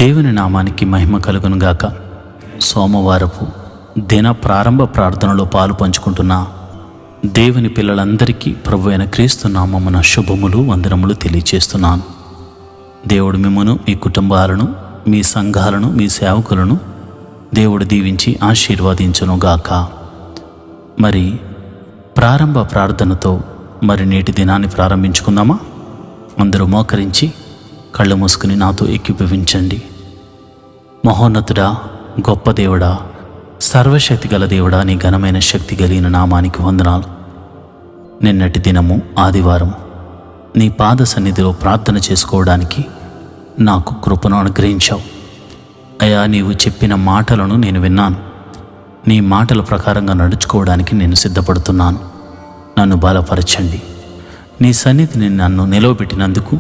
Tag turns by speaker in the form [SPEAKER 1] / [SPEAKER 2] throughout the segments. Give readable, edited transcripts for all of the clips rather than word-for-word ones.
[SPEAKER 1] దేవుని నామానికి మహిమ కలుగునుగాక. సోమవారపు దిన ప్రారంభ ప్రార్థనలో పాలు పంచుకుంటున్న దేవుని పిల్లలందరికీ ప్రభువైన క్రీస్తు నామమున శుభములు వందనములు తెలియచేస్తున్నాను. దేవుడు మిమ్మును, మీ కుటుంబాలను, మీ సంఘాలను, మీ సేవకులను దేవుడు దీవించి ఆశీర్వదించునుగాక. మరి ప్రారంభ ప్రార్థనతో నేటి దినాన్ని ప్రారంభించుకుందామా? అందరూ మోకరించి కళ్ళు మూసుకుని నాతో ఏకీభవించండి. మహోన్నతుడా, గొప్ప దేవుడా, సర్వశక్తి గల దేవుడా, నీ ఘనమైన శక్తి కలిగిన నామానికి వందనాలు. నిన్నటి దినము ఆదివారం నీ పాద సన్నిధిలో ప్రార్థన చేసుకోవడానికి నాకు కృపను అనుగ్రహించావు. అయ్యా, నీవు చెప్పిన మాటలను నేను విన్నాను. నీ మాటల ప్రకారంగా నడుచుకోవడానికి నేను సిద్ధపడుతున్నాను. నన్ను బలపరచండి. నీ సన్నిధిని నన్ను నిలవబెట్టినందుకు,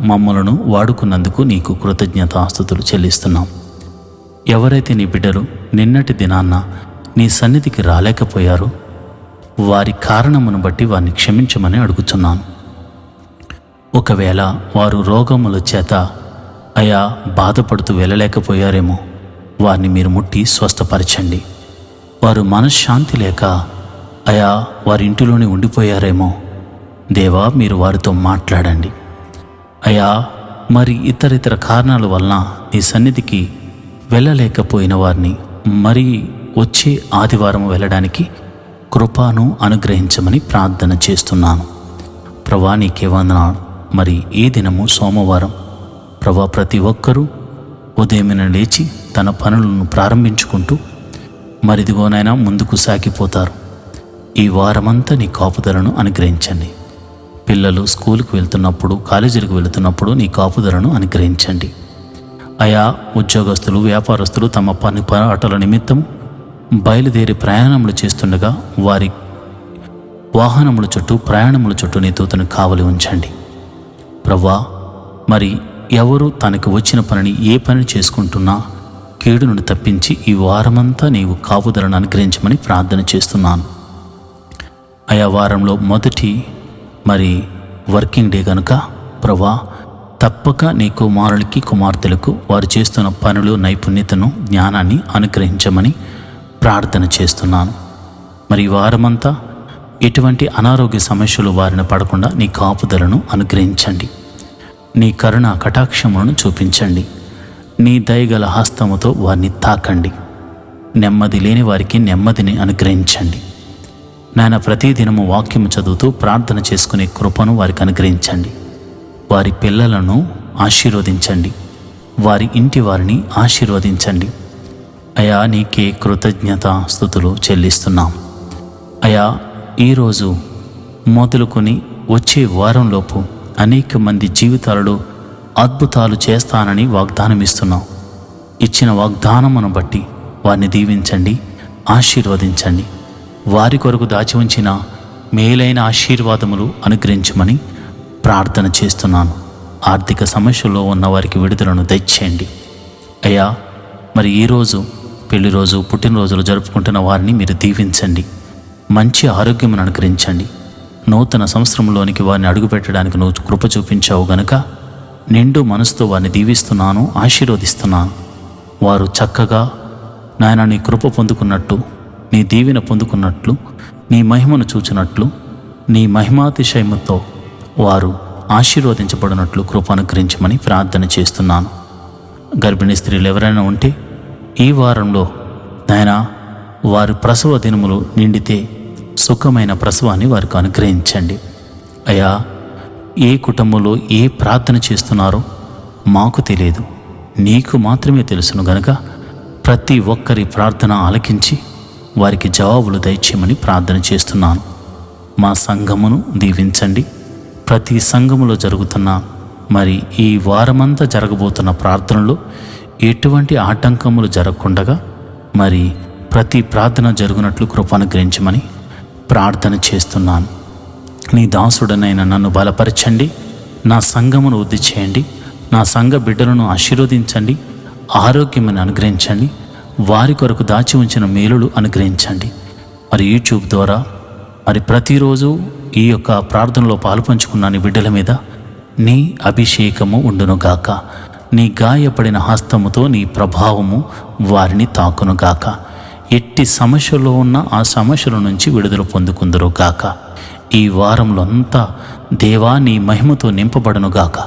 [SPEAKER 1] మమ్మలను వాడుకున్నందుకు నీకు కృతజ్ఞతాస్తుతులు చెల్లిస్తున్నాం. ఎవరైతే నీ బిడ్డలు నిన్నటి దినాన్న నీ సన్నిధికి రాలేకపోయారో వారి కారణమును బట్టి వారిని క్షమించమని అడుగుతున్నాను. ఒకవేళ వారు రోగముల చేత అయా బాధపడుతూ వెళ్ళలేకపోయారేమో, వారిని మీరు ముట్టి స్వస్థపరచండి. వారు మనశ్శాంతి లేక అయా వారి ఇంటిలోనే ఉండిపోయారేమో, దేవా మీరు వారితో మాట్లాడండి. అయా మరి ఇతర కారణాల వలన నీ సన్నిధికి వెళ్ళలేకపోయిన వారిని మరి వచ్చే ఆదివారం వెళ్ళడానికి కృపను అనుగ్రహించమని ప్రార్థన చేస్తున్నాను. ప్రభా నీకే వందనాలు. మరి ఈ దినము సోమవారం ప్రభా, ప్రతి ఒక్కరూ ఉదయమున లేచి తన పనులను ప్రారంభించుకుంటూ మరిదిగోనైనా ముందుకు సాగిపోతారు. ఈ వారమంతా నీ కాపుదలను అనుగ్రహించండి. పిల్లలు స్కూలుకు వెళ్తున్నప్పుడు, కాలేజీలకు వెళుతున్నప్పుడు నీ కాపుదలను అనుగ్రహించండి. అయా ఉద్యోగస్తులు, వ్యాపారస్తులు తమ పని పాటల నిమిత్తం బయలుదేరి ప్రయాణములు చేస్తుండగా వారి వాహనముల చుట్టూ, ప్రయాణముల చుట్టూ నీ దూతను కావలి ఉంచండి. ప్రభువా, మరి ఎవరు తనకు వచ్చిన పనిని ఏ పని చేసుకుంటున్నా కీడు నుండి తప్పించి ఈ వారమంతా నీవు కాపుదలను అనుగ్రహించమని ప్రార్థన చేస్తున్నాను. ఆయా వారంలో మొదటి వర్కింగ్ డే కనుక ప్రభువా, తప్పక నీ కుమారులకి, కుమార్తెలకు వారు చేస్తున్న పనులు, నైపుణ్యతను, జ్ఞానాన్ని అనుగ్రహించమని ప్రార్థన చేస్తున్నాను. ఈ వారమంతా ఎటువంటి అనారోగ్య సమస్యలు వారిని పడకుండా నీ కాపుదలను అనుగ్రహించండి. నీ కరుణ కటాక్షములను చూపించండి. నీ దయగల హస్తముతో వారిని తాకండి. నెమ్మది లేని వారికి నెమ్మదిని అనుగ్రహించండి. నాయన, ప్రతిదినము వాక్యము చదువుతూ ప్రార్థన చేసుకునే కృపను వారికి అనుగ్రహించండి. వారి పిల్లలను ఆశీర్వదించండి. వారి ఇంటి వారిని ఆశీర్వదించండి. అయా నీకే కృతజ్ఞత స్తుతులు చెల్లిస్తున్నాం. అయా ఈరోజు మొదలుకొని వచ్చే వారంలోపు అనేక మంది జీవితాలలో అద్భుతాలు చేస్తానని వాగ్దానం ఇస్తున్నాం. ఇచ్చిన వాగ్దానమును బట్టి వారిని దీవించండి, ఆశీర్వదించండి. వారి కొరకు దాచి ఉంచిన మేలైన ఆశీర్వాదములు అనుగ్రహించమని ప్రార్థన చేస్తున్నాను. ఆర్థిక సమస్యల్లో ఉన్న వారికి విడుదలను దయచేయండి. అయ్యా, ఈరోజు పెళ్లి రోజు, పుట్టినరోజులు జరుపుకుంటున్న వారిని మీరు దీవించండి. మంచి ఆరోగ్యమును అనుగ్రహించండి. నూతన సంవత్సరంలోనికి వారిని అడుగుపెట్టడానికి నువ్వు కృప చూపించావు గనుక నిండు మనసుతో వారిని దీవిస్తున్నాను, ఆశీర్వదిస్తున్నాను. వారు చక్కగా నాయన నీ కృప పొందుకున్నట్టు, నీ దీవెన పొందుకున్నట్లు, నీ మహిమను చూచినట్లు, నీ మహిమాతిశయముతో వారు ఆశీర్వదించబడినట్లు కృప అనుగ్రహించమని ప్రార్థన చేస్తున్నాను. గర్భిణీ స్త్రీలు ఎవరైనా ఉంటే ఈ వారంలో నాయన వారి ప్రసవ దినములు నిండితే సుఖమైన ప్రసవాన్ని వారికి అనుగ్రహించండి. అయ్యా, ఏ కుటుంబంలో ఏ ప్రార్థన చేస్తున్నారో మాకు తెలియదు, నీకు మాత్రమే తెలుసును గనుక ప్రతి ఒక్కరి ప్రార్థన ఆలకించి వారికి జవాబులు దయచేయమని ప్రార్థన చేస్తున్నాను. మా సంఘమును దీవించండి. ప్రతి సంఘములో జరుగుతున్న ఈ వారమంతా జరగబోతున్న ప్రార్థనలో ఎటువంటి ఆటంకములు జరగకుండగా ప్రతి ప్రార్థన జరుగునట్లు కృప అనుగ్రహించమని ప్రార్థన చేస్తున్నాను. నీ దాసుడనైన నన్ను బలపరచండి. నా సంఘమును వృద్ధి చేయండి. నా సంఘ బిడ్డలను ఆశీర్వదించండి. ఆరోగ్యమును అనుగ్రహించండి. వారి కొరకు దాచి ఉంచిన మేలులు అనుగ్రహించండి. యూట్యూబ్ ద్వారా ప్రతిరోజు ఈ యొక్క ప్రార్థనలో పాలుపంచుకున్న నీ బిడ్డల మీద నీ అభిషేకము ఉండునుగాక. నీ గాయపడిన హస్తముతో నీ ప్రభావము వారిని తాకునుగాక. ఎట్టి సమస్యలో ఉన్న ఆ సమస్యల నుంచి విడుదల పొందుకుందరుగాక. ఈ వారంలో అంతా దేవా నీ మహిమతో నింపబడునుగాక.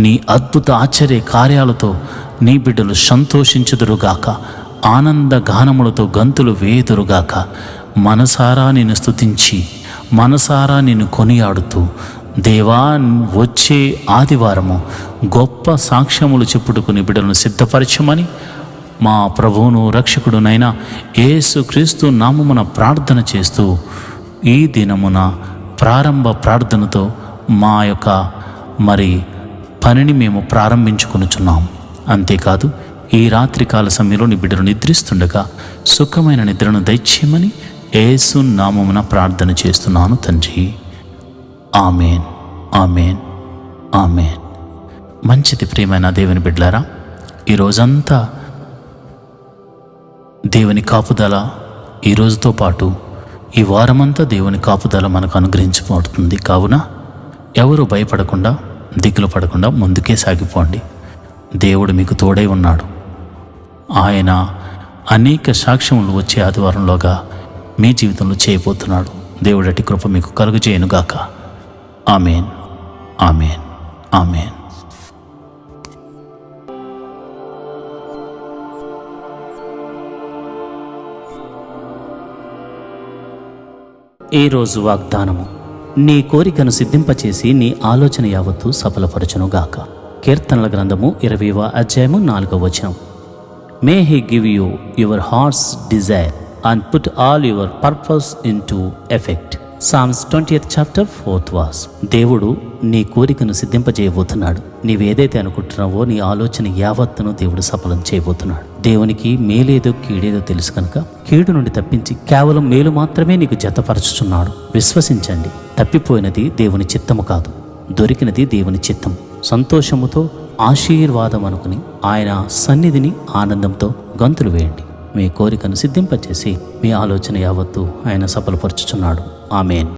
[SPEAKER 1] నీ అద్భుత ఆశ్చర్య కార్యాలతో నీ బిడ్డలు సంతోషించుదురుగాక. ఆనంద గానములతో గంతులు వేయుదురుగాక. మనసారా నిన్ను స్తుతించి మనసారా నిన్ను కొనియాడుతూ దేవా వచ్చే ఆదివారము గొప్ప సాక్ష్యములు చెప్పుటకు నీ బిడ్డలను సిద్ధపరచమని మా ప్రభువును రక్షకుడునైన యేసుక్రీస్తు నామమున ప్రార్థన చేస్తూ ఈ దినమున ప్రారంభ ప్రార్థనతో మా యొక్క పనిని మేము ప్రారంభించుకొనుచున్నాం. అంతేకాదు ఈ రాత్రికాల సమయంలో నీ బిడ్డలు నిద్రిస్తుండగా సుఖమైన నిద్రను దయచేయమని యేసు నామమున ప్రార్థన చేస్తున్నాను తండ్రి. Amen, amen, amen. మంచిది ప్రియమైన దేవుని బిడ్డలారా, ఈ రోజంతా దేవుని కాపుదల, ఈ రోజుతో పాటు ఈ వారమంతా దేవుని కాపుదల మనకు అనుగ్రహించబడుతుంది. కావున ఎవరు భయపడకుండా దిగులు పడకుండా ముందుకే సాగిపోండి. దేవుడు మీకు తోడై ఉన్నాడు. ఆయన అనేక సాక్ష్యములు వచ్చే ఆదివారంలోగా మీ జీవితంలో చేయబోతున్నాడు. దేవుడి అట్టి కృప మీకు కలుగజేయునుగాక. Amen, amen, amen. ఈరోజు వాగ్దానము: నీ కోరికను సిద్ధింపచేసి నీ ఆలోచన యావత్తు సఫలపరచునుగాక. కీర్తనల గ్రంథము 20వ అధ్యాయము 4వ వచనం. మే he give you your hearts desire and put all your purpose in to effect. Psalms 20th chapter 4th verse. దేవుడు నీ కోరికను సిద్ధింపజేయబోతున్నాడు. నీవేదైతే అనుకుంటున్నావో నీ ఆలోచన యావత్తును దేవుడు సఫలం చేయబోతున్నాడు. దేవునికి మేలేదో కీడేదో తెలుసు కనుక కీడు నుండి తప్పించి కేవలం మేలు మాత్రమే నీకు జతపరచుచున్నాడు. విశ్వసించండి. తప్పిపోయినది దేవుని చిత్తము కాదు, దొరికినది దేవుని చిత్తము. సంతోషముతో ఆశీర్వాదం అనుకుని ఆయన సన్నిధిని ఆనందంతో గంతులు వేయండి. మీ కోరికను సిద్ధింపచేసి మీ ఆలోచన యావత్తు ఆయన సఫలపరచుచున్నాడు. ఆమెన్.